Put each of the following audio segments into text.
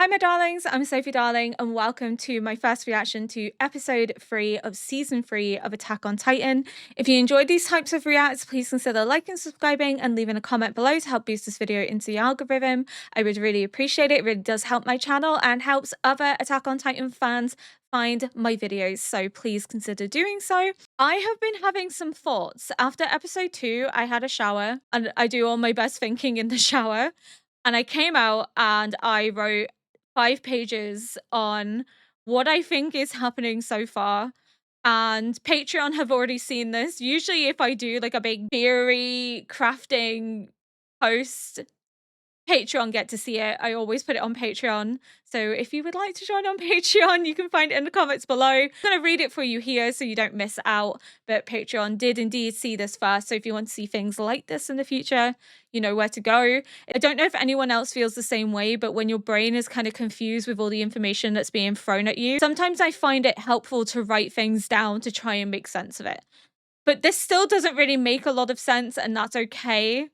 Hi, my darlings. I'm Sophie Darling, and welcome to my first reaction to episode 3 of season 3 of Attack on Titan. If you enjoyed these types of reacts, please consider liking, subscribing, and leaving a comment below to help boost this video into the algorithm. I would really appreciate it. It really does help my channel and helps other Attack on Titan fans find my videos, so please consider doing so. I have been having some thoughts. After episode 2, I had a shower, and I do all my best thinking in the shower. And I came out and I wrote 5 pages on what I think is happening so far. And Patreon have already seen this. Usually, if I do like a big theory crafting post, Patreon get to see it. I always put it on Patreon. So if you would like to join on Patreon, you can find it in the comments below. I'm going to read it for you here so you don't miss out. But Patreon did indeed see this first. So if you want to see things like this in the future, you know where to go. I don't know if anyone else feels the same way, but when your brain is kind of confused with all the information that's being thrown at you, sometimes I find it helpful to write things down to try and make sense of it. But this still doesn't really make a lot of sense, and that's okay,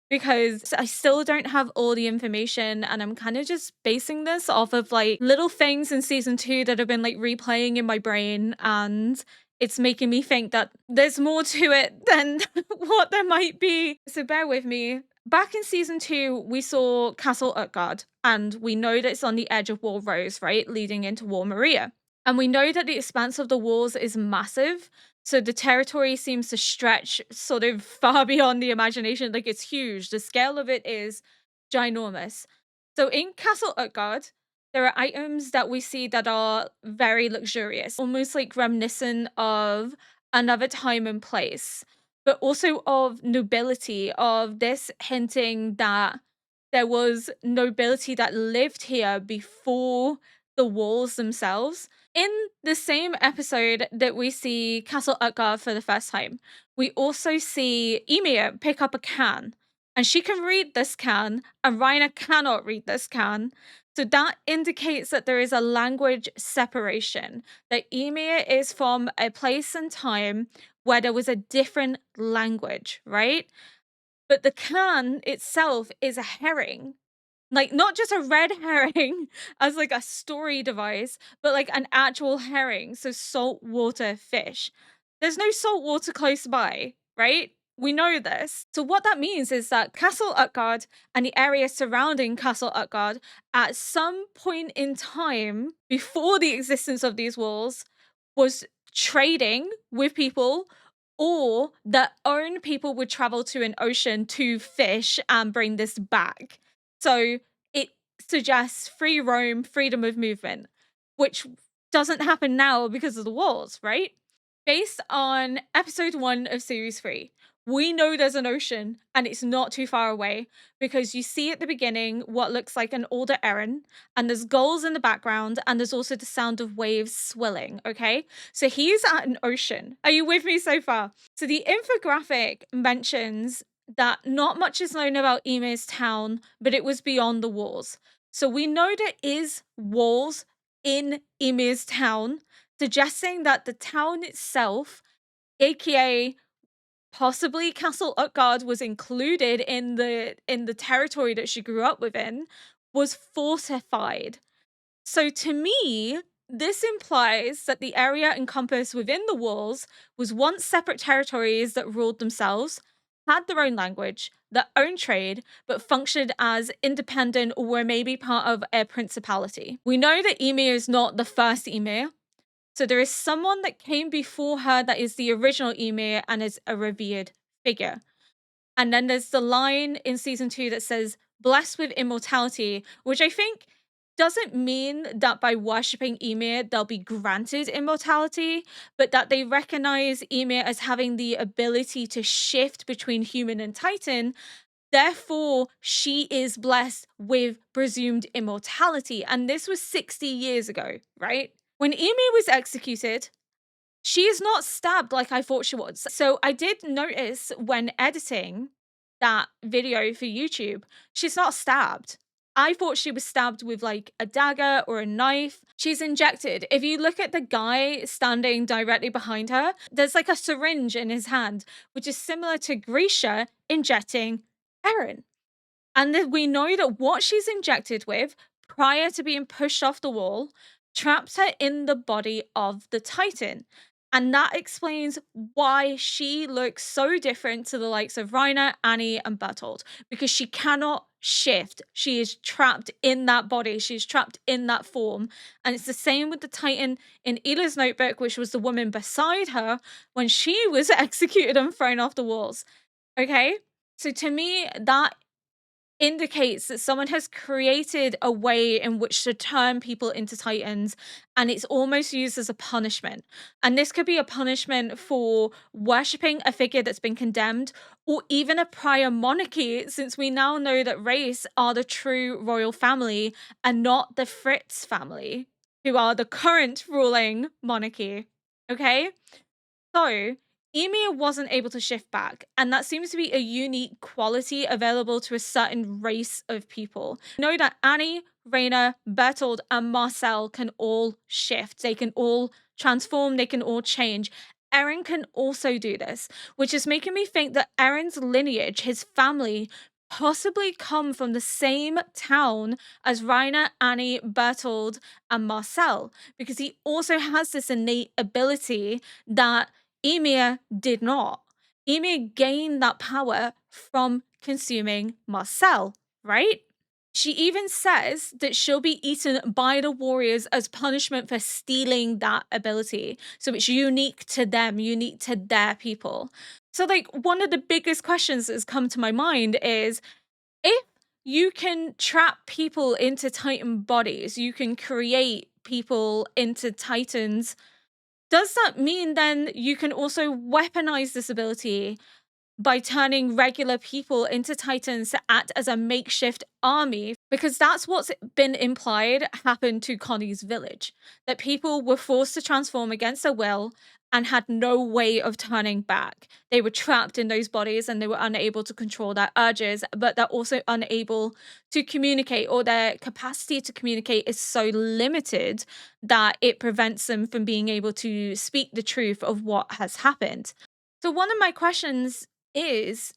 because I still don't have all the information, and I'm kind of just basing this off of like little things in season 2 that have been like replaying in my brain, and it's making me think that there's more to it than what there might be. So bear with me. Back in season 2, we saw Castle Utgard, and we know that it's on the edge of War Rose, right? Leading into War Maria. And we know that the expanse of the walls is massive. So the territory seems to stretch sort of far beyond the imagination. Like, it's huge. The scale of it is ginormous. So in Castle Utgard, there are items that we see that are very luxurious, almost like reminiscent of another time and place, but also of nobility, of this hinting that there was nobility that lived here before the walls themselves. In the same episode that we see Castle Utgard for the first time, we also see Ymir pick up a can, and she can read this can, and Reiner cannot read this can. So that indicates that there is a language separation, that Ymir is from a place and time where there was a different language, right? But the can itself is a herring. Like, not just a red herring as like a story device, but like an actual herring, so saltwater fish. There's no salt water close by, right? We know this. So what that means is that Castle Utgard and the area surrounding Castle Utgard at some point in time before the existence of these walls was trading with people, or their own people would travel to an ocean to fish and bring this back. So it suggests free roam, freedom of movement, which doesn't happen now because of the walls, right? Based on episode 1 of series 3, we know there's an ocean and it's not too far away, because you see at the beginning what looks like an older Eren, and there's gulls in the background, and there's also the sound of waves swilling, okay? So he's at an ocean. Are you with me so far? So the infographic mentions that not much is known about Ymir's town, but it was beyond the walls. So we know there is walls in Ymir's town, suggesting that the town itself, aka possibly Castle Utgard, was included in the territory that she grew up within, was fortified. So to me, this implies that the area encompassed within the walls was once separate territories that ruled themselves, had their own language, their own trade, but functioned as independent or were maybe part of a principality. We know that Ymir is not the first Ymir, so there is someone that came before her that is the original Ymir and is a revered figure. And then there's the line in season 2 that says, blessed with immortality, which I think doesn't mean that by worshipping Ymir, they'll be granted immortality, but that they recognize Ymir as having the ability to shift between human and Titan. Therefore, she is blessed with presumed immortality. And this was 60 years ago, right? When Ymir was executed, she is not stabbed like I thought she was. So I did notice when editing that video for YouTube, she's not stabbed. I thought she was stabbed with like a dagger or a knife. She's injected. If you look at the guy standing directly behind her, there's like a syringe in his hand, which is similar to Grisha injecting Eren. And we know that what she's injected with prior to being pushed off the wall, trapped her in the body of the Titan. And that explains why she looks so different to the likes of Reiner, Annie, and Bertholdt, because she cannot shift. She is trapped in that body. She's trapped in that form. And it's the same with the Titan in Ila's notebook, which was the woman beside her when she was executed and thrown off the walls. Okay? So to me, that indicates that someone has created a way in which to turn people into titans, and it's almost used as a punishment. And this could be a punishment for worshipping a figure that's been condemned, or even a prior monarchy, since we now know that Reiss are the true royal family and not the Fritz family, who are the current ruling monarchy. Okay? So, Ymir wasn't able to shift back, and that seems to be a unique quality available to a certain race of people. Know that Annie, Reiner, Bertholdt, and Marcel can all shift. They can all transform, they can all change. Eren can also do this, which is making me think that Eren's lineage, his family, possibly come from the same town as Reiner, Annie, Bertholdt, and Marcel, because he also has this innate ability that Ymir did not. Ymir gained that power from consuming Marcel, right? She even says that she'll be eaten by the warriors as punishment for stealing that ability. So it's unique to them, unique to their people. So, like, one of the biggest questions that's come to my mind is, if you can trap people into Titan bodies, you can create people into Titans, does that mean then you can also weaponize this ability by turning regular people into Titans to act as a makeshift army? Because that's what's been implied happened to Connie's village, that people were forced to transform against their will and had no way of turning back. They were trapped in those bodies and they were unable to control their urges, but they're also unable to communicate, or their capacity to communicate is so limited that it prevents them from being able to speak the truth of what has happened. So one of my questions is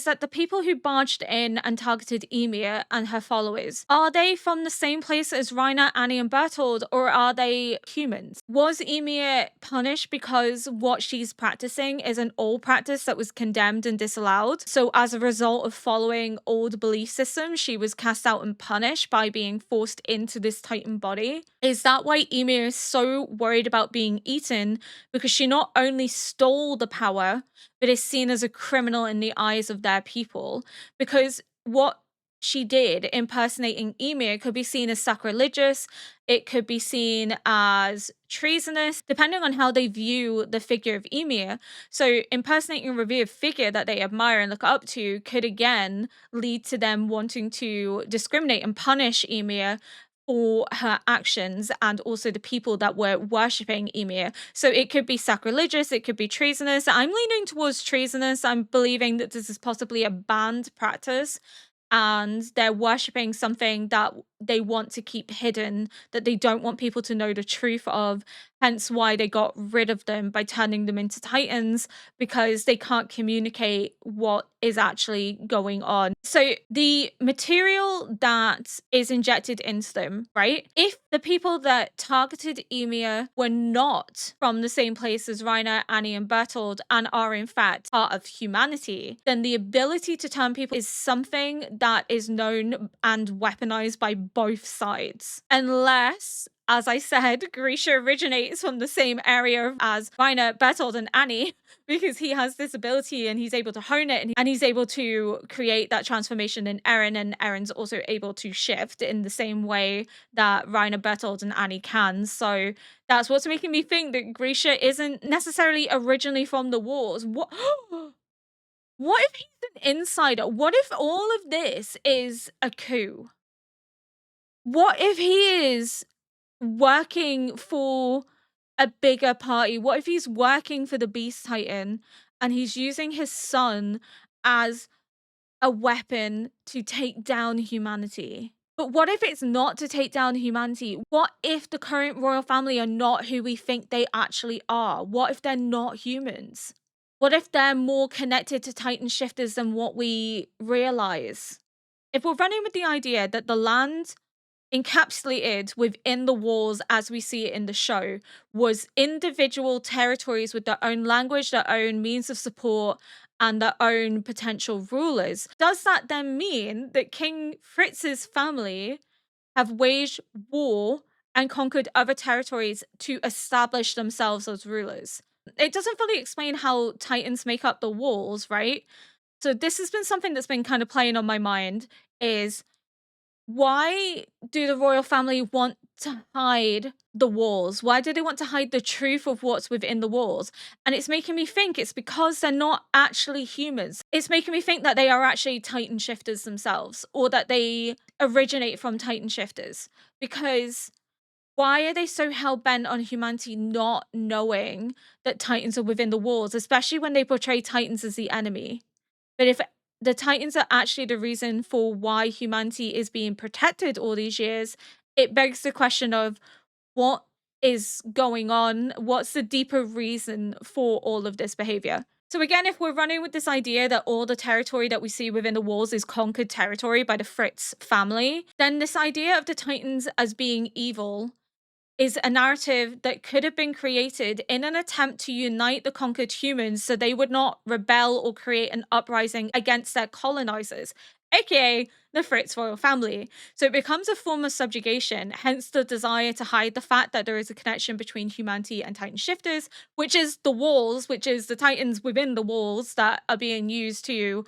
that the people who barged in and targeted Ymir and her followers, are they from the same place as Reiner, Annie, and Bertholdt, or are they humans? Was Ymir punished because what she's practicing is an old practice that was condemned and disallowed? So as a result of following old belief systems, she was cast out and punished by being forced into this Titan body? Is that why Ymir is so worried about being eaten? Because she not only stole the power, but is seen as a criminal in the eyes of their people, because what she did impersonating Ymir could be seen as sacrilegious, it could be seen as treasonous, depending on how they view the figure of Ymir. So impersonating a revered figure that they admire and look up to could again lead to them wanting to discriminate and punish Ymir for her actions, and also the people that were worshipping Ymir. So it could be sacrilegious, it could be treasonous. I'm leaning towards treasonous. I'm believing that this is possibly a banned practice and they're worshipping something that they want to keep hidden, that they don't want people to know the truth of, hence why they got rid of them by turning them into Titans, because they can't communicate what is actually going on. So the material that is injected into them, right? If the people that targeted Ymir were not from the same place as Reiner, Annie, and Bertholdt, and are in fact part of humanity, then the ability to turn people is something that is known and weaponized by both sides. Unless, as I said, Grisha originates from the same area as Reiner, Bertholdt, and Annie, because he has this ability and he's able to hone it, and he's able to create that transformation in Eren, and Eren's also able to shift in the same way that Reiner, Bertholdt, and Annie can. So that's what's making me think that Grisha isn't necessarily originally from the wars. What? What if he's an insider? What if all of this is a coup? What if he is working for a bigger party? What if he's working for the Beast Titan and he's using his son as a weapon to take down humanity? But what if it's not to take down humanity? What if the current royal family are not who we think they actually are? What if they're not humans? What if they're more connected to Titan shifters than what we realize? If we're running with the idea that the land encapsulated within the walls as we see it in the show was individual territories with their own language, their own means of support, and their own potential rulers. Does that then mean that King Fritz's family have waged war and conquered other territories to establish themselves as rulers? It doesn't fully explain how Titans make up the walls, right? So this has been something that's been kind of playing on my mind is why do the royal family want to hide the walls? Why do they want to hide the truth of what's within the walls? And it's making me think it's because they're not actually humans. It's making me think that they are actually Titan shifters themselves, or that they originate from Titan shifters. Because why are they so hell bent on humanity not knowing that Titans are within the walls, especially when they portray Titans as the enemy? But if the Titans are actually the reason for why humanity is being protected all these years, it begs the question of what is going on? What's the deeper reason for all of this behavior? So again, if we're running with this idea that all the territory that we see within the walls is conquered territory by the Fritz family, then this idea of the Titans as being evil is a narrative that could have been created in an attempt to unite the conquered humans so they would not rebel or create an uprising against their colonizers, aka the Fritz royal family. So it becomes a form of subjugation, hence the desire to hide the fact that there is a connection between humanity and Titan shifters, which is the walls, which is the Titans within the walls that are being used to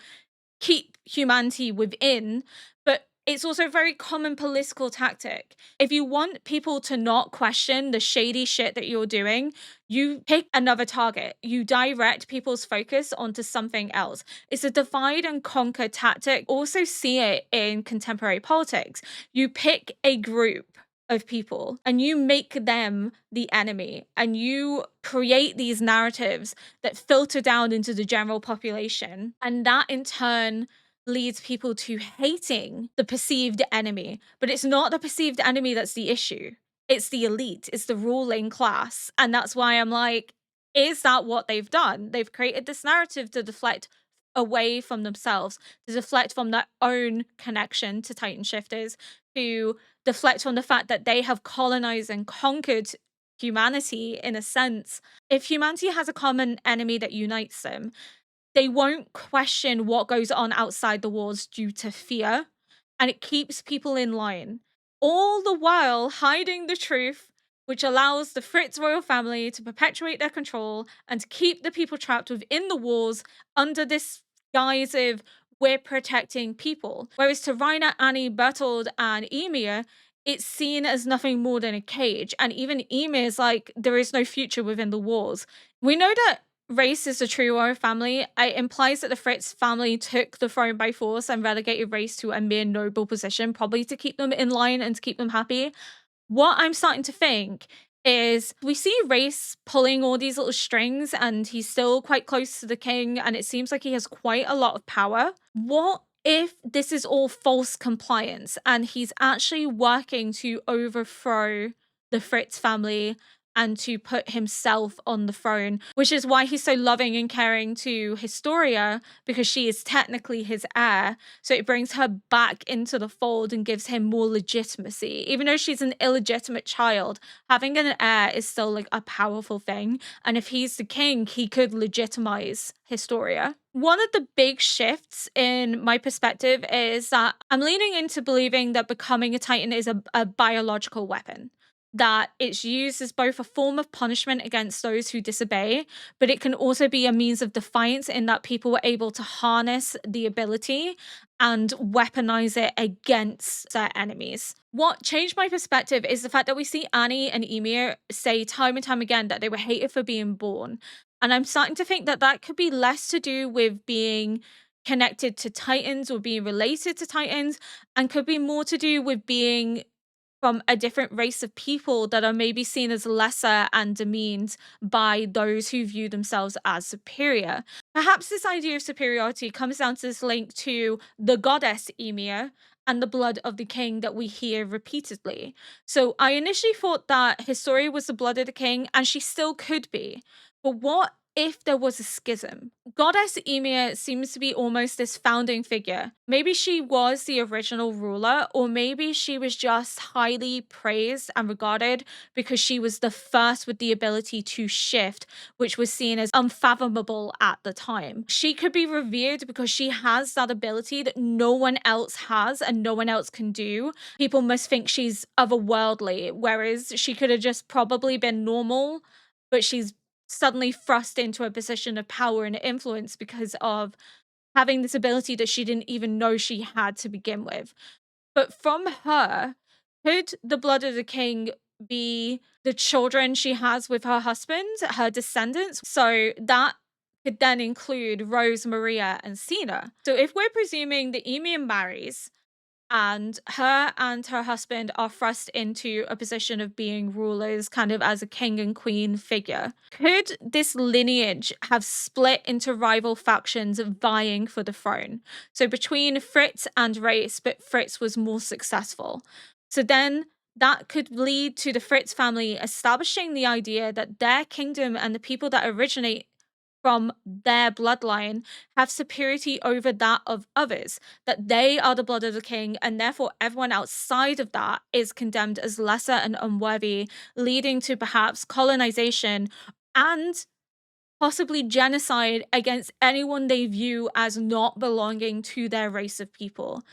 keep humanity within, but it's also a very common political tactic. If you want people to not question the shady shit that you're doing, you pick another target. You direct people's focus onto something else. It's a divide and conquer tactic. Also see it in contemporary politics. You pick a group of people and you make them the enemy, and you create these narratives that filter down into the general population, and that in turn leads people to hating the perceived enemy. But it's not the perceived enemy that's the issue, it's the elite, it's the ruling class. And that's why I'm like, is that what they've done? They've created this narrative to deflect away from themselves, to deflect from their own connection to Titan shifters, to deflect from the fact that they have colonized and conquered humanity in a sense. If humanity has a common enemy that unites them, they won't question what goes on outside the walls due to fear, and it keeps people in line, all the while hiding the truth, which allows the Fritz royal family to perpetuate their control and to keep the people trapped within the walls under this guise of we're protecting people. Whereas to Reiner, Annie, Bertholdt, and Ymir, it's seen as nothing more than a cage. And even Ymir is like, there is no future within the walls. We know that Reiss is the true royal family. It implies that the Fritz family took the throne by force and relegated Reiss to a mere noble position, probably to keep them in line and to keep them happy. What I'm starting to think is we see Reiss pulling all these little strings and he's still quite close to the king and it seems like he has quite a lot of power. What if this is all false compliance and he's actually working to overthrow the Fritz family and to put himself on the throne, which is why he's so loving and caring to Historia, because she is technically his heir. So it brings her back into the fold and gives him more legitimacy. Even though she's an illegitimate child, having an heir is still like a powerful thing. And if he's the king, he could legitimize Historia. One of the big shifts in my perspective is that I'm leaning into believing that becoming a Titan is a biological weapon, that it's used as both a form of punishment against those who disobey, but it can also be a means of defiance in that people were able to harness the ability and weaponize it against their enemies. What changed my perspective is the fact that we see Annie and Ymir say time and time again that they were hated for being born. And I'm starting to think that that could be less to do with being connected to Titans or being related to Titans, and could be more to do with being from a different race of people that are maybe seen as lesser and demeaned by those who view themselves as superior. Perhaps this idea of superiority comes down to this link to the goddess Ymir and the blood of the king that we hear repeatedly. So I initially thought that Historia was the blood of the king, and she still could be. But what if there was a schism? Goddess Ymir seems to be almost this founding figure. Maybe she was the original ruler, or maybe she was just highly praised and regarded because she was the first with the ability to shift, which was seen as unfathomable at the time. She could be revered because she has that ability that no one else has and no one else can do. People must think she's otherworldly, whereas she could have just probably been normal, but she's suddenly thrust into a position of power and influence because of having this ability that she didn't even know she had to begin with. But from her, could the blood of the king be the children she has with her husband, her descendants? So that could then include Rose, Maria, and Sina. So if we're presuming that Ymir marries, and her husband are thrust into a position of being rulers, kind of as a king and queen figure. Could this lineage have split into rival factions vying for the throne? So between Fritz and Reiss, but Fritz was more successful. So then that could lead to the Fritz family establishing the idea that their kingdom and the people that originate from their bloodline have superiority over that of others, that they are the blood of the king, and therefore everyone outside of that is condemned as lesser and unworthy, leading to perhaps colonization and possibly genocide against anyone they view as not belonging to their race of people.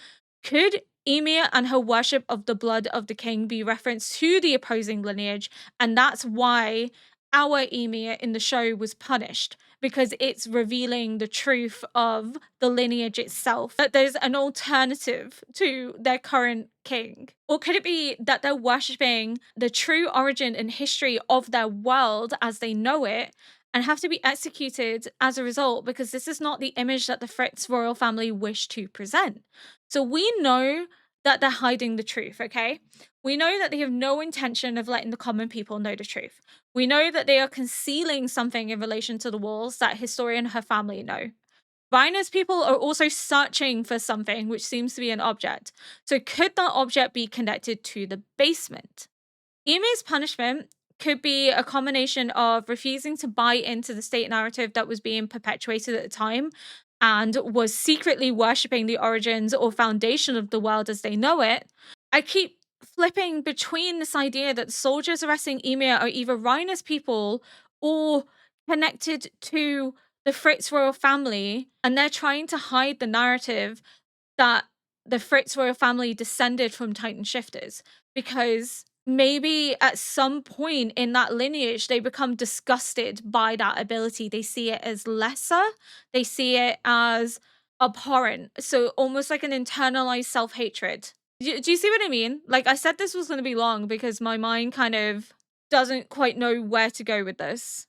Could Ymir and her worship of the blood of the king be referenced to the opposing lineage, and that's why our Ymir in the show was punished, because it's revealing the truth of the lineage itself, that there's an alternative to their current king? Or could it be that they're worshipping the true origin and history of their world as they know it and have to be executed as a result because this is not the image that the Fritz royal family wish to present? So we know that they're hiding the truth, okay? We know that they have no intention of letting the common people know the truth. We know that they are concealing something in relation to the walls that Historia and her family know. Reiner's people are also searching for something which seems to be an object. So could that object be connected to the basement? Ymir's punishment could be a combination of refusing to buy into the state narrative that was being perpetuated at the time and was secretly worshipping the origins or foundation of the world as they know it. I keep flipping between this idea that soldiers arresting Ymir are either Reiner's people or connected to the Fritz royal family, and they're trying to hide the narrative that the Fritz royal family descended from Titan shifters, because maybe at some point in that lineage they become disgusted by that ability. They see it as lesser, they see it as abhorrent, so almost like an internalized self-hatred. Do you see what I mean? Like, I said this was going to be long because my mind kind of doesn't quite know where to go with this.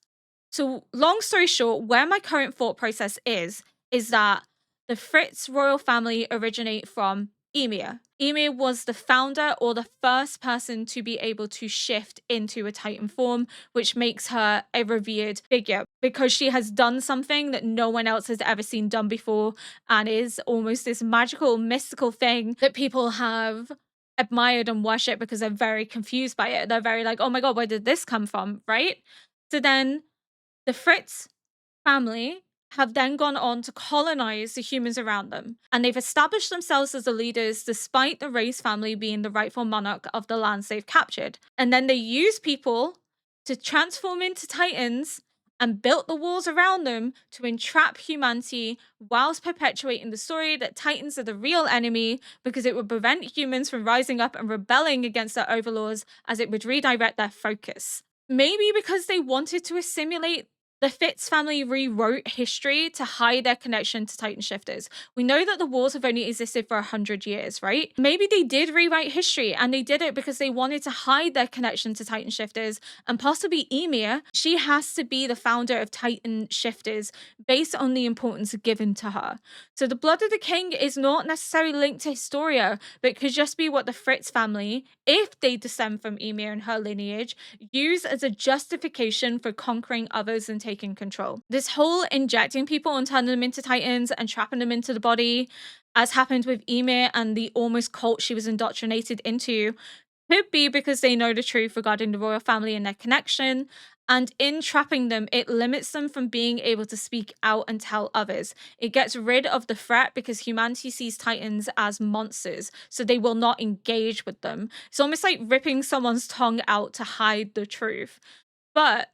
So long story short, where my current thought process is that the Fritz royal family originate from Ymir. Ymir was the founder or the first person to be able to shift into a Titan form, which makes her a revered figure because she has done something that no one else has ever seen done before and is almost this magical, mystical thing that people have admired and worshipped because they're very confused by it. They're very like, oh my God, where did this come from? Right? So then the Fritz family have then gone on to colonize the humans around them, and they've established themselves as the leaders despite the Reiss family being the rightful monarch of the lands they've captured. And then they use people to transform into Titans and built the walls around them to entrap humanity whilst perpetuating the story that Titans are the real enemy because it would prevent humans from rising up and rebelling against their overlords, as it would redirect their focus. Maybe because they wanted to assimilate, the Fitz family rewrote history to hide their connection to Titan shifters. We know that the wars have only existed for 100 years, right? Maybe they did rewrite history and they did it because they wanted to hide their connection to Titan shifters, and possibly Ymir, she has to be the founder of Titan shifters based on the importance given to her. So the blood of the king is not necessarily linked to Historia, but could just be what the Fritz family, if they descend from Ymir and her lineage, use as a justification for conquering others and taking control. This whole injecting people and turning them into Titans and trapping them into the body, as happened with Ymir and the almost cult she was indoctrinated into, could be because they know the truth regarding the royal family and their connection, And in trapping them, it limits them from being able to speak out and tell others. It gets rid of the threat because humanity sees Titans as monsters, so they will not engage with them. It's almost like ripping someone's tongue out to hide the truth. But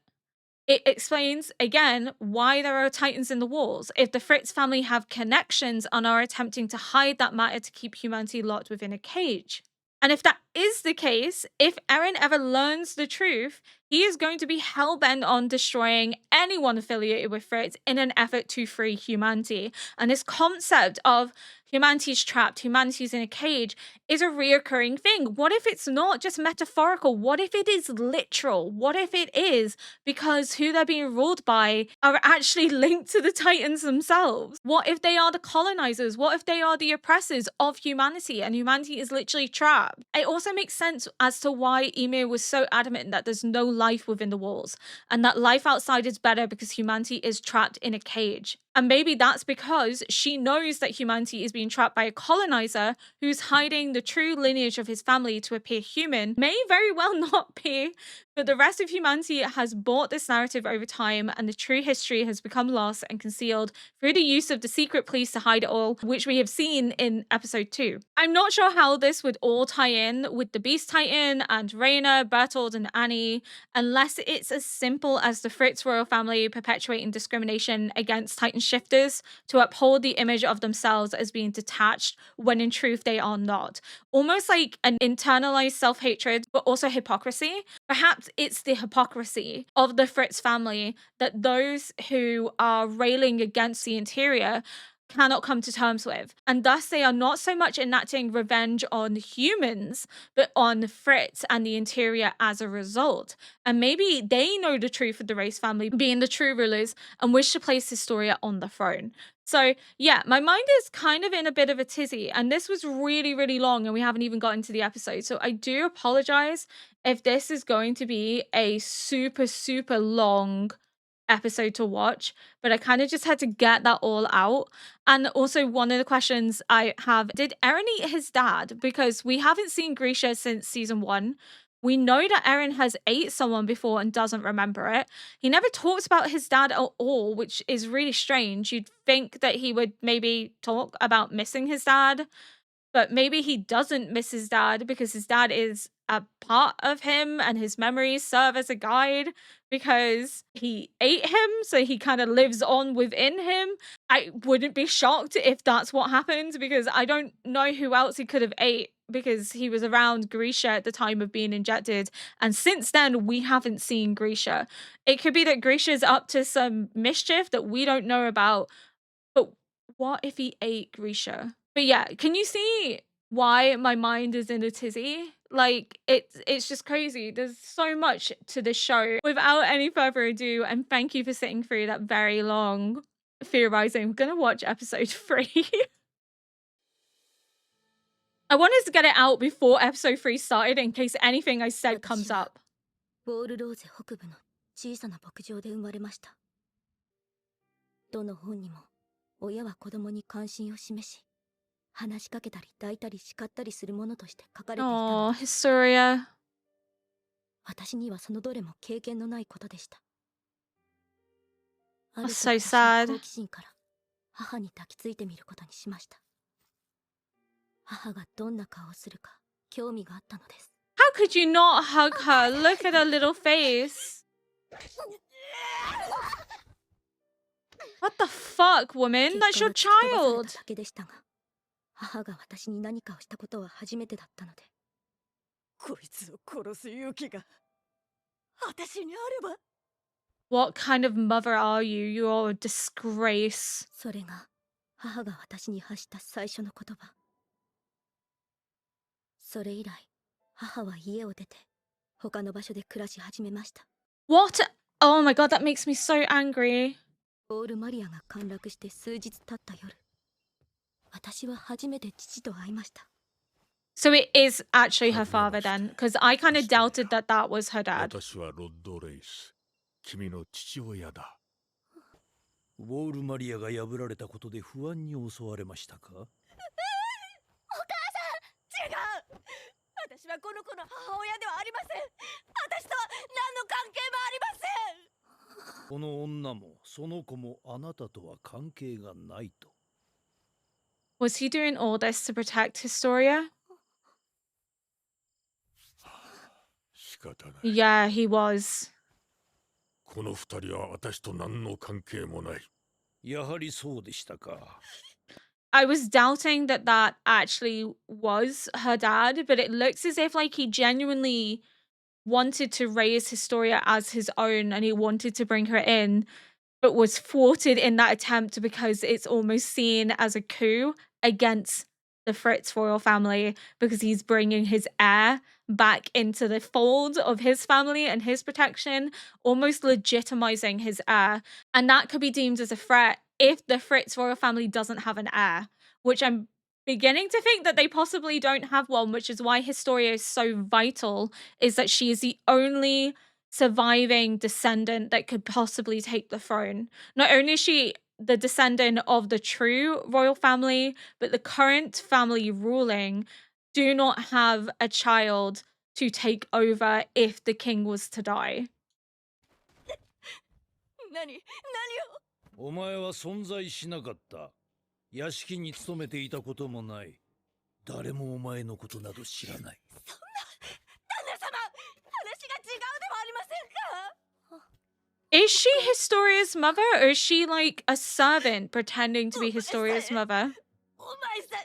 it explains again why there are Titans in the walls. If the Fritz family have connections and are attempting to hide that matter to keep humanity locked within a cage. And if that is the case, if Eren ever learns the truth, he is going to be hell-bent on destroying anyone affiliated with Fritz in an effort to free humanity. And this concept of humanity's trapped, humanity's in a cage, is a reoccurring thing. What if it's not just metaphorical? What if it is literal? What if it is because who they're being ruled by are actually linked to the Titans themselves? What if they are the colonizers? What if they are the oppressors of humanity and humanity is literally trapped? It also makes sense as to why Ymir was so adamant that there's no life within the walls and that life outside is better because humanity is trapped in a cage. And maybe that's because she knows that humanity is being trapped by a colonizer who's hiding the true lineage of his family to appear human. May very well not be, but the rest of humanity has bought this narrative over time, and the true history has become lost and concealed through the use of the secret police to hide it all, which we have seen in episode 2. I'm not sure how this would all tie in with the Beast Titan and Reiner, Bertholdt, and Annie, unless it's as simple as the Fritz royal family perpetuating discrimination against Titan shifters to uphold the image of themselves as being detached when in truth they are not. Almost like an internalized self-hatred, but also hypocrisy. Perhaps it's the hypocrisy of the Fritz family that those who are railing against the interior cannot come to terms with. And thus they are not so much enacting revenge on humans, but on Fritz and the interior as a result. And maybe they know the truth of the Reiss family being the true rulers and wish to place Historia on the throne. So yeah, my mind is kind of in a bit of a tizzy, and this was really, really long and we haven't even gotten to the episode. So I do apologize if this is going to be a super, super long episode to watch, but I kind of just had to get that all out. And also one of the questions I have, did Eren eat his dad? Because we haven't seen Grisha since season 1. We know that Eren has ate someone before and doesn't remember it. He never talks about his dad at all, which is really strange. You'd think that he would maybe talk about missing his dad, but maybe he doesn't miss his dad because his dad is a part of him and his memories serve as a guide because he ate him, so he kind of lives on within him. I wouldn't be shocked if that's what happened because I don't know who else he could have ate because he was around Grisha at the time of being injected, and since then we haven't seen Grisha. It could be that Grisha's up to some mischief that we don't know about, but what if he ate Grisha? But yeah, can you see why my mind is in a tizzy? Like, it's just crazy. There's so much to this show. Without any further ado, and thank you for sitting through that very long theorizing, I'm gonna watch episode 3. I wanted to get it out before episode 3 started in case anything I said comes up. ボールローゼ北部の小さな牧場で生まれました。どの本にも親は子供に関心を示し、話しかけたり抱いたり叱ったりするものとして書かれていたの Oh, です。 Historia. 私にはそのどれも経験のないことでした。ある That's 時 so 私は sad. 好奇心から母に抱きついてみることにしました。母がどんな顔をするか興味があったのです。 How could you not hug her? Look at her little face. What the fuck, woman? 結 That's 果 your は突き飛ばされ child. ただけでしたが、母が私に何かをしたことは初めてだったので。こいつを殺す勇気が私にあれば。 What kind of mother are you? You're a disgrace. それが母が私に発した最初の言葉。それ以来、母は家を出て他の場所で暮らし始めました。 What? Oh my god, that makes me so angry. オールマリアが陥落して数日経った夜、私は初めて父と会いました。 So it is actually her father then, because I kind of doubted that that was her dad. 私はロッド・レイス、君の父親だ。ウォールマリアが破られたことで不安に襲われましたか？お母さん、違う。私はこの子の母親ではありません。私とは何の関係もありません。この女もその子もあなたとは関係がないと。 Was he doing all this to protect Historia? 仕方ない。 Yeah, he was. この二人は私と何の関係もない。やはりそうでしたか。 I was doubting that that actually was her dad, but it looks as if like he genuinely wanted to raise Historia as his own and he wanted to bring her in, but was thwarted in that attempt because it's almost seen as a coup against the Fritz royal family because he's bringing his heir back into the fold of his family and his protection, almost legitimizing his heir. And that could be deemed as a threat if the Fritz royal family doesn't have an heir, which I'm beginning to think that they possibly don't have one, which is why Historia is so vital, is that she is the only surviving descendant that could possibly take the throne. Not only is she the descendant of the true royal family, but the current family ruling do not have a child to take over if the king was to die. 何お前は存在しなかった。屋敷に勤めていたこともない。誰もお前のことなど知らない。旦那様、話が違うではありませんか。 Is she Historia's mother, or is she like a servant pretending to be Historia's mother? お前さ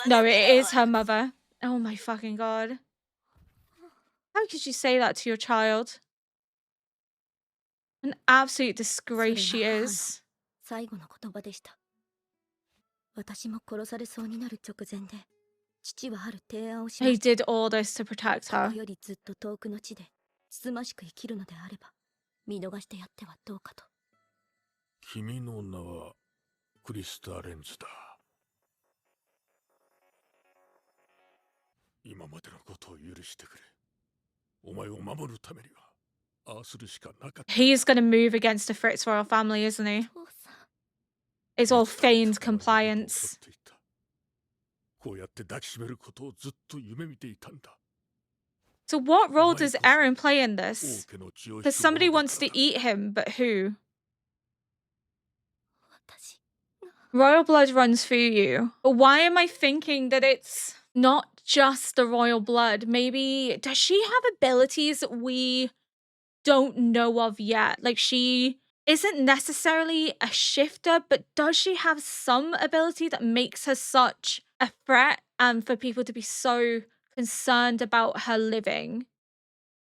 ん、 No, it is her mother. Oh my fucking god. How could you say that to your child? An absolute disgrace she is. 最後の言葉でした。私も殺されそうになる直前で、父はある提案をしま He した。 did all this to protect こ her. こよりずっと遠くの地でつつましく生きるのであれば、見逃してやってはどうかと。君の名はクリスタレンズだ。今までのことを許してくれ。お前を守るためにはああするしかなかった。 He's gonna move against the Fritz royal family, isn't he? 父さん、 It's all feigned compliance. こうやって抱きしめることをずっと夢見ていたんだ。 So what role does Eren play in this? Because somebody wants to eat him, but who? 私、 Royal blood runs through you. But why am I thinking that it's not just the royal blood? Maybe, does she have abilities that we don't know of yet? Like, she isn't necessarily a shifter, but does she have some ability that makes her such a threat and for people to be so concerned about her living?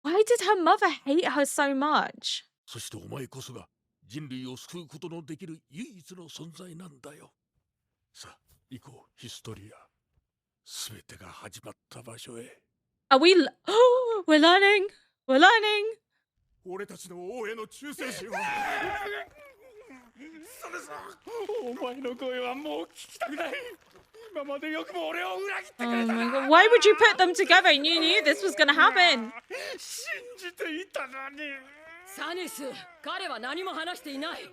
Why did her mother hate her so much? そしてお前こそが人類を救うことのできる唯一の存在なんだよ。さあ、行こう、ヒストリア。すべてが始まった場所へ。Are we? Oh, we're learning. We're learning. 俺たちの王への忠誠心は。それさ、お前の声はもう聞きたくない。今までよくも俺を裏切ってく Oh れた my な。 god. Why would you put them together? You knew this was gonna happen. 信じていたのに。サニス、彼は何も話していない。っ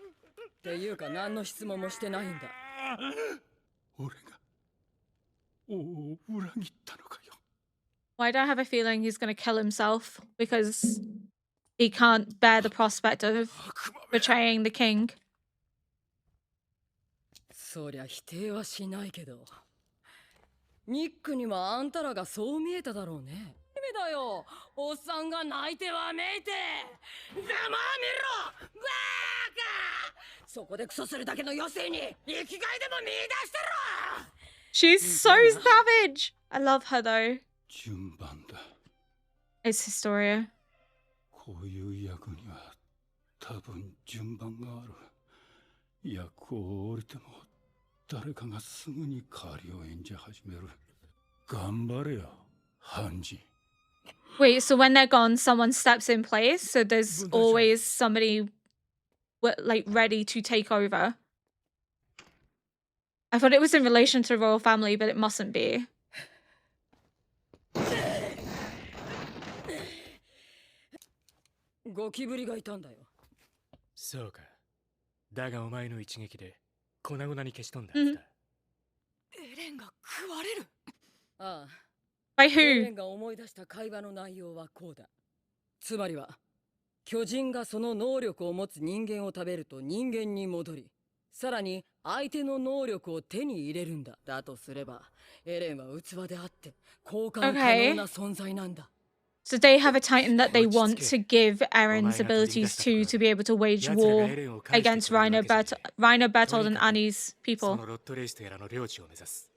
ていうか何の質問もしてないんだ。俺が王を裏切ったのかよ。 Why do I have a feeling he's gonna kill himself? Because he can't bear the prospect of 悪魔め。 betraying the king. そりゃ否定はしないけど、ニックにはあんたらがそう見えただろうね。夢だよ、おっさんが泣いてわめいて。ざまあみろ、バーカ。そこでクソするだけの余生に生きがいでも見出してろ。 She's so savage. I love her though. 順番だ。 It's Historia. こういう役には多分順番がある。役を降りても誰かがすぐに代わりを演じ始める。頑張れよ、ハンジ。 Wait, so when they're gone, someone steps in place. So there's always somebody like ready to take over. I thought it was in relation to the royal family, but it mustn't be. ゴキブリがいたんだよ。そうか。だがお前の一撃で粉々に消し飛んだうんはずだ。エレンが食われる。ああ。 By エレ who? ンが思い出した会話の内容はこうだ。つまりは、巨人がその能力を持つ人間を食べると人間に戻り、さらに相手の能力を手に入れるんだ。だとすれば、エレンは器であって交換可能な存在なんだ。So they have a Titan that they want to give Eren's abilities to be able to wage war against Reiner, Bertholdt, and Annie's そ people. のロットレイスとやらの領地を目指す。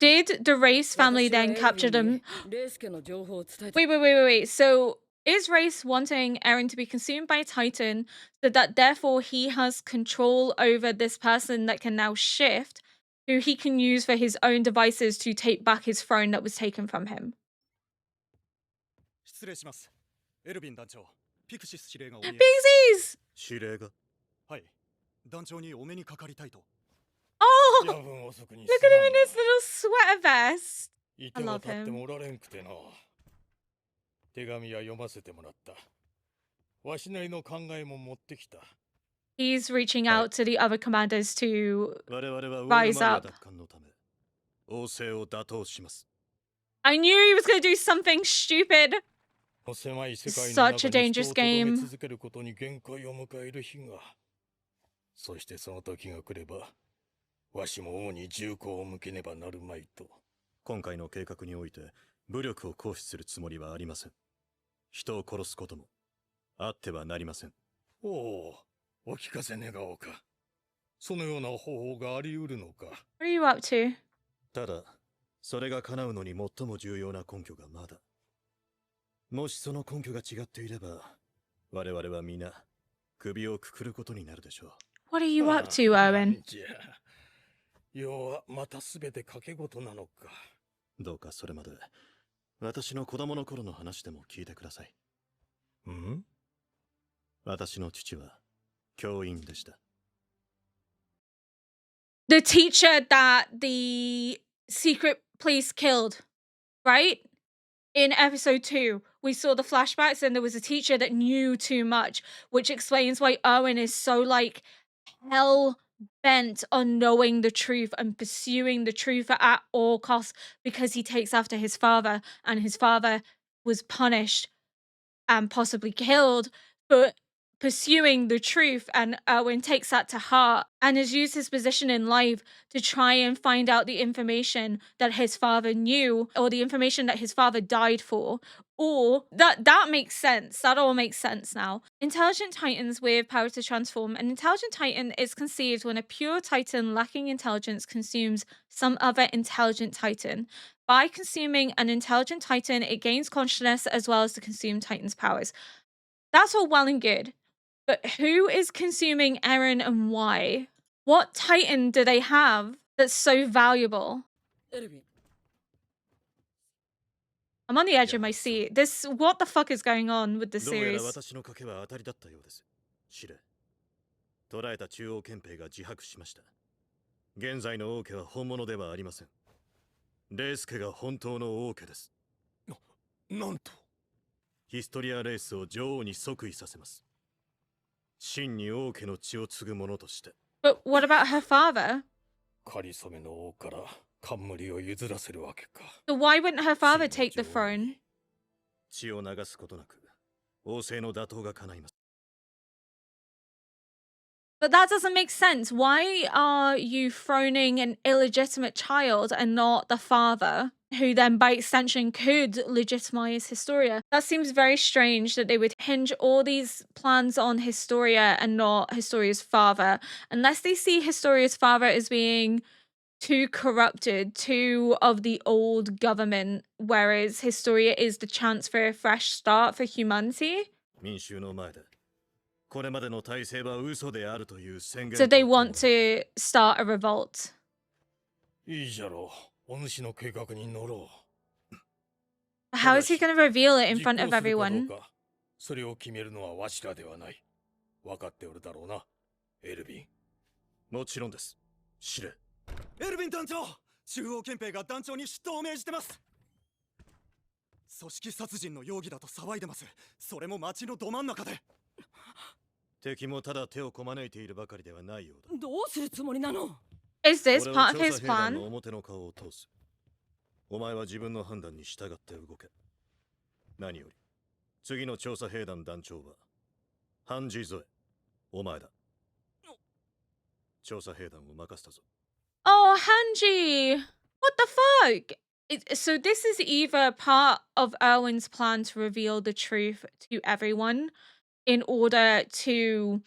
Did the Reiss family then capture them? レイス家の情報を伝えて。 Wait. So is Reiss wanting Eren to be consumed by a Titan so that therefore he has control over this person that can now shift, who he can use for his own devices to take back his throne that was taken from him? 失礼します。エルヴィン団長、ピクシス司令がお見え。 Pixies! 司令が。はい。団長にお目にかかりたいと。 Oh! 夜分遅くに Look at him in his little sweater vest. いても立ってもおられんくてな。手紙は読ませてもらった。わしなりの考えも持ってきた。 He's reaching out to the other commanders to 我々は rise up. 奪還のため、王政を打倒します。 I knew he was going to do something stupid. 狭い世界の Such 中 a に人 dangerous を留め game. 続けることに限界を迎える日が。そしてその時が来れば、わしも王に銃口を向けねばなるまいと。今回の計画において武力を行使するつもりはありません。人を殺すこともあってはなりません。おお、お聞かせ願おうか。そのような方法があり得るのか。What are you up to? ただ、それが叶うのに最も重要な根拠がまだ。もしその根拠が違っていれば、我々は皆首をくくることになるでしょう。What are you up to, Owen? じゃあ、要はまたすべて賭け事なのか。どうかそれまで私の子供の頃の話でも聞いてください。ん？私の父は教員でした。The teacher that the secret police killed, right? In episode 2, we saw the flashbacks and there was a teacher that knew too much, which explains why Owen is so like hell bent on knowing the truth and pursuing the truth at all costs, because he takes after his father, and his father was punished and possibly killed for pursuing the truth, and Owen takes that to heart and has used his position in life to try and find out the information that his father knew, or the information that his father died for. Or that makes sense. That all makes sense now. Intelligent Titans with power to transform. An intelligent Titan is conceived when a pure Titan lacking intelligence consumes some other intelligent Titan. By consuming an intelligent Titan, it gains consciousness as well as the consumed Titan's powers. That's all well and good. But who is consuming Eren and why? What Titan do they have that's so valuable? エルヴィン、 I'm on the edge of my seat. What the fuck is going on with this どうやら series? 私の賭けは当たりだったようです。司令。捕らえた中央憲兵が自白しました。現在の王家は本物ではありません。レイス家が本当の王家です。なんと。ヒストリアレイスを女王に即位させます。真に王家の血を継ぐ者として。But what about her father? かりそめの王から冠を譲らせるわけか。So why wouldn't her father take the throne? 血を流すことなく王政の打倒が叶います。 But that doesn't make sense. Why are you throning an illegitimate child and not the father, who then by extension could legitimize Historia? That seems very strange that they would hinge all these plans on Historia and not Historia's father, unless they see Historia's father as being too corrupted, too of the old government, whereas Historia is the chance for a fresh start for humanity. 民衆の前でこれまでの体制は嘘であるという宣言。 So they want to start a revolt. いいじゃろう。お主の計画に乗ろう。 How is he going to reveal it in front of everyone? それを決めるのはわしらではない。分かっておるだろうな、エルヴィン。もちろんです、司令。エルヴィン団長、中央憲兵が団長に出頭を命じてます。組織殺人の容疑だと騒いでます。それも町のど真ん中で。敵もただ手をこまねいているばかりではないようだ。どうするつもりなの？ Is this part of his 俺は調査兵団 plan? の表の顔を通す。お前は自分の判断に従って動け。何より次の調査兵団団長はハンジ・ゾエ、お前だ。調査兵団を任せたぞ。 Oh, Hanji! What the fuck? So this is either part of Erwin's plan to reveal the truth to everyone in order to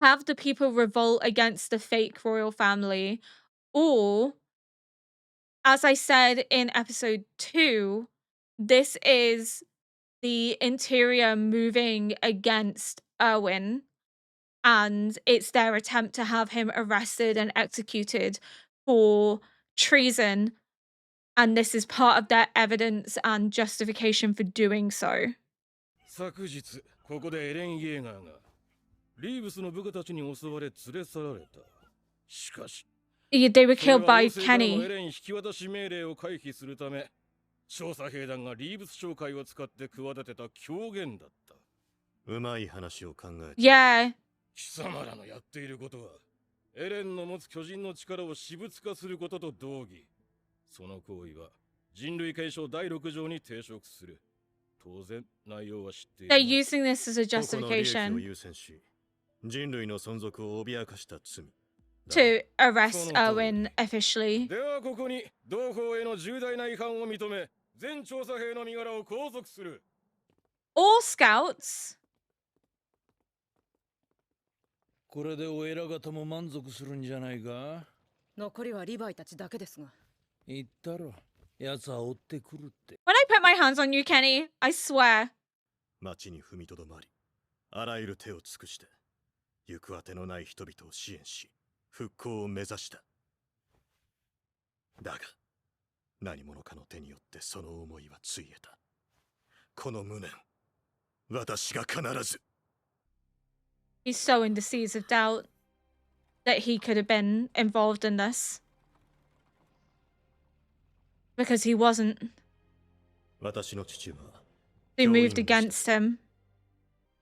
have the people revolt against the fake royal family, or, as I said in episode 2, this is the interior moving against Erwin, and it's their attempt to have him arrested and executed for treason, and this is part of their evidence and justification for doing so. 昨日ここでエレン・イェーガーがリーブスの部下たちに襲われ連れ去られた。しかし They were それ killed は by 王政からのエ Kenny. レン引き渡し命令を回避するため調査兵団がリーブス商会を使って企てた狂言だった。うまい話を考えて。 Yeah. 貴様らのやっていることはエレンの持つ巨人の力を私物化することと同義。その行為は人類憲章第6条に抵触する。当然内容は知っている。 They're using this as a 個々の利益を justification 優先し、人類の存続を脅かした罪。 to arrest Erwin officially. ではここに同胞への重大な違反を認め全調査兵の身柄を拘束する。 All scouts. これでお偉方も満足するんじゃないか。残りはリヴァイたちだけですが。言ったろ、奴は追ってくるって。 When I put my hands on you, Kenny, I swear. 町に踏みとどまり、あらゆる手を尽くして、行くあてのない人々を支援し、復興を目指した。だが、何者かの手によってその思いはついえた。この無念、私が必ず。 He's sowing the seeds of doubt that he could have been involved in this. Because he wasn't. 私の父は、 They 教員 moved でした。 against him.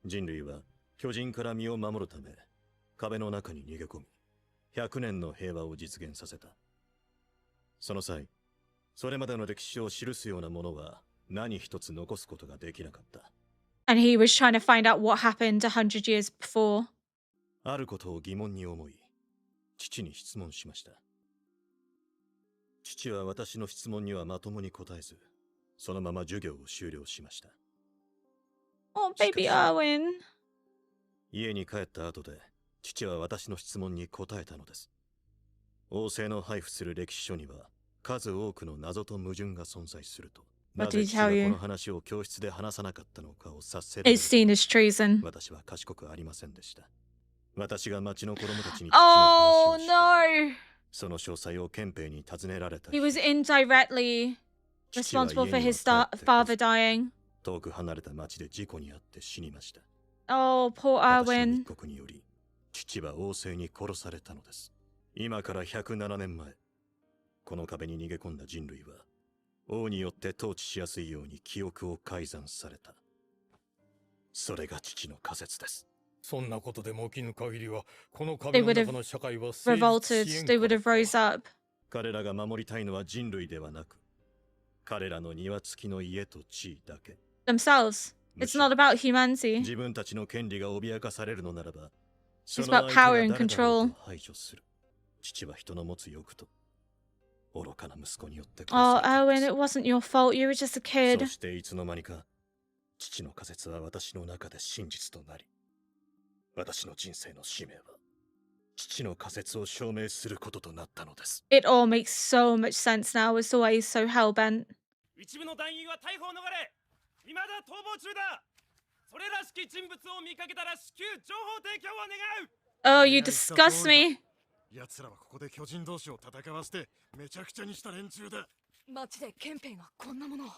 人類は巨人から身を守るため壁の中に逃げ込み100年の平和を実現させた。その際それまでの歴史を記すようなものは何一つ残すことができなかった。 And he was trying to find out what happened 100 years before. あることを疑問に思い父に質問しました。父は私の質問にはまともに答えずそのまま授業を終了しました。 Oh, baby Erwin. 家に帰った後で父は私の質問に答えたのです。王政の配布する歴史書には数多くの謎と矛盾が存在すると。 な What ぜ did he 父が tell こ you? の話を教室で話さなかったのかを察せられ It's seen as treason. 私は賢くありませんでした。私が町の子供たちに父の Oh 話をして no. その詳細を憲兵に尋ねられた He was indirectly 父は responsible for 家には his 帰ってこず father dying. 遠く離れた町で事故に遭って死にました。 Oh, poor 私の Erwin. 密告により父は王政に殺されたのです。今から107年前この壁に逃げ込んだ人類は王によって統治しやすいように記憶を改ざんされた。それが父の仮説です。そんなことでも起きぬ限りはこの They 壁の would 中 have の社会は revolted. They would have rose up 彼らが守りたいのは人類ではなく彼らの庭付きの家と地位だけ。 themselves. It's not about humanity. 自分たちの権利が脅かされるのならば It's about power and その相手が誰だろう control. と排除する。父は人の持つ欲と愚かな息子によって殺 Oh, されたの Erwin, です。 it wasn't your fault. You were just a そ kid. していつの間にか父の仮説は私の中で真実となり私の人生の使命は父の仮説を証明することとなったのです。 It all makes so much sense now as to why he's so hell-bent. 一部の団員は逮捕を逃れ未だ逃亡中だ。それらしき人物を見かけたら至急情報提供を願う。 Oh, you disgust me. 奴らはここで巨人同士を戦わせてめちゃくちゃにした連中だ。町で憲兵がこんなものを。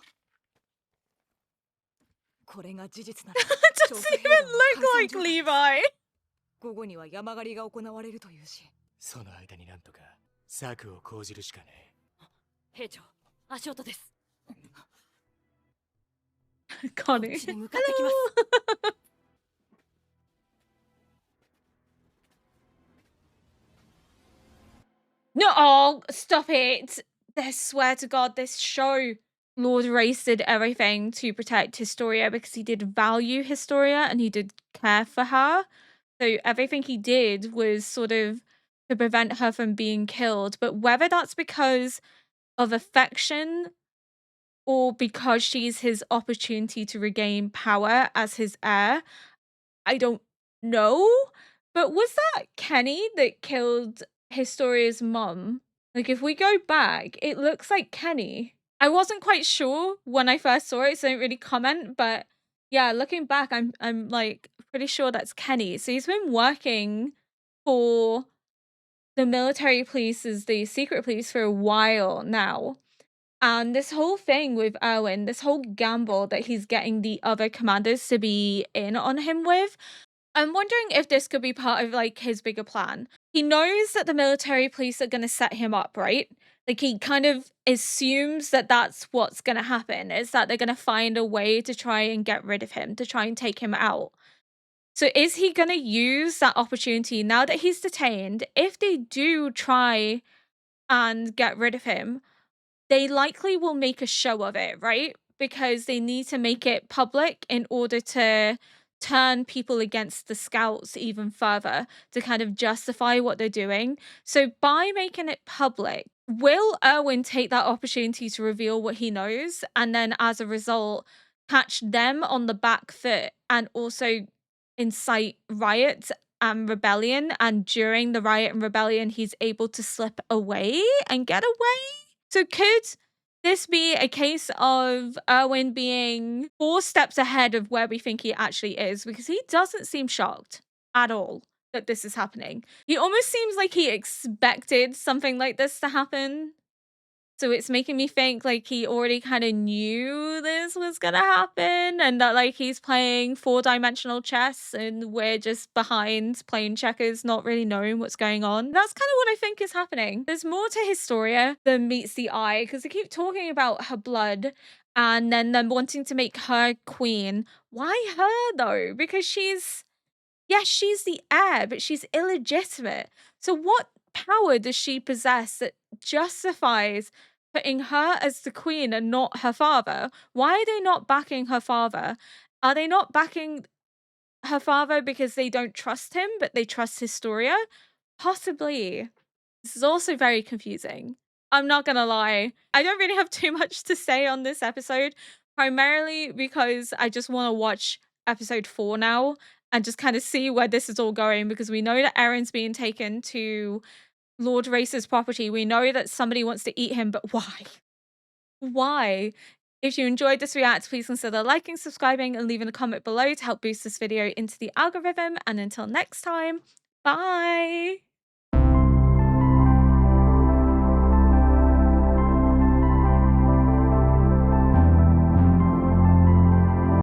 これが事実なら Doesn't even look like Levi. 午後には山狩りが行われるというし。その間になんとか策を講じるしかねえ。兵長、足音です。 Connie. こっちに向かってきます。 No, oh, stop it. I swear to God, this show. Lord Reiss did everything to protect Historia because he did value Historia and he did care for her. So everything he did was sort of to prevent her from being killed. But whether that's because of affection or because she's his opportunity to regain power as his heir, I don't know. But was that Kenny that killed Historia's mum? Like, if we go back, it looks like Kenny. I wasn't quite sure when I first saw it, so I didn't really comment. But yeah, looking back, I'm like pretty sure that's Kenny. So he's been working for the military police as the secret police for a while now. And this whole thing with Erwin, this whole gamble that he's getting the other commanders to be in on him with, I'm wondering if this could be part of like his bigger plan. He knows that the military police are going to set him up, right? Like he kind of assumes that that's what's going to happen, is that they're going to find a way to try and get rid of him, to try and take him out. So is he going to use that opportunity now that he's detained? If they do try and get rid of him, they likely will make a show of it, right? Because they need to make it public in order to turn people against the scouts even further, to kind of justify what they're doing. So by making it public, will Erwin take that opportunity to reveal what he knows and then as a result catch them on the back foot and also incite riots and rebellion, and during the riot and rebellion he's able to slip away and get away? So could this be a case of Erwin being 4 steps ahead of where we think he actually is? Because he doesn't seem shocked at all that this is happening. He almost seems like he expected something like this to happen. So it's making me think like he already kind of knew this was gonna happen and that like he's playing 4-dimensional chess and we're just behind playing checkers, not really knowing what's going on. That's kind of what I think is happening. There's more to Historia than meets the eye because they keep talking about her blood and then them wanting to make her queen. Why her though? Because she's the heir, but she's illegitimate. So what power does she possess that justifies putting her as the queen and not her father? Why are they not backing her father? Are they not backing her father because they don't trust him, but they trust Historia? Possibly. This is also very confusing. I'm not gonna lie. I don't really have too much to say on this episode, primarily because I just want to watch episode 4 now and just kind of see where this is all going, because we know that Eren's being taken to Lord Race's property. We know that somebody wants to eat him, but why? Why? If you enjoyed this react, please consider liking, subscribing, and leaving a comment below to help boost this video into the algorithm. And until next time, bye!